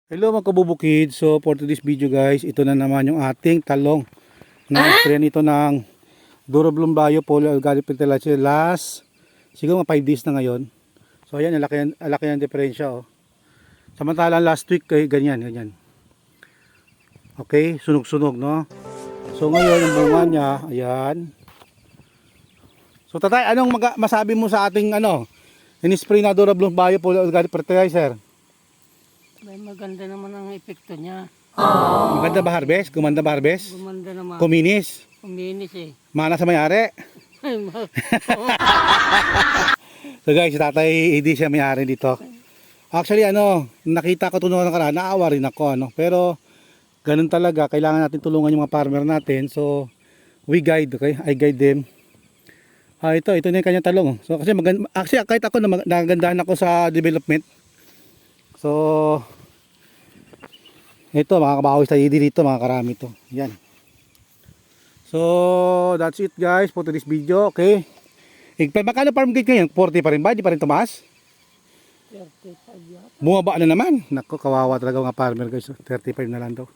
Hello mga kabubukid. So for today's video guys, ito na naman yung ating talong. Na-spray nito ng Durable Bio Polyorganic Fertilizer last siguro mga 5 days na ngayon. So ayan, alaki ng diferensya oh. Samantalang last week kay ganyan. Okay, sunog-sunog no. So ngayon yung bunga niya, ayan. So tatay, anong masabi mo sa ating in-spray na Durable Bio Polyorganic Fertilizer? May maganda naman ang epekto niya. Maganda ba harvest? Gumanda ba harvest? Gumanda naman. Kuminis? Kuminis eh. Mana sa may-ari? So guys, si tatay hindi siya may-ari dito. Actually nakita ko tulungan ng karaan, naawa rin ako Pero ganun talaga, kailangan natin tulungan yung mga farmer natin. So we guide, okay? I guide them. Ito na yung kanyang talong. So kasi actually kahit ako nagandahan ako sa development. So ito makakabawi sa ID dito, mga karami to. Yan. So that's it guys for today's video, okay? Magkano farm gate ngayon? 40 pa rin ba? Di pa rin tumaas? 35 yata. Bumaba na naman. Nako, kawawa talaga mga farmer guys. 35 na lang daw.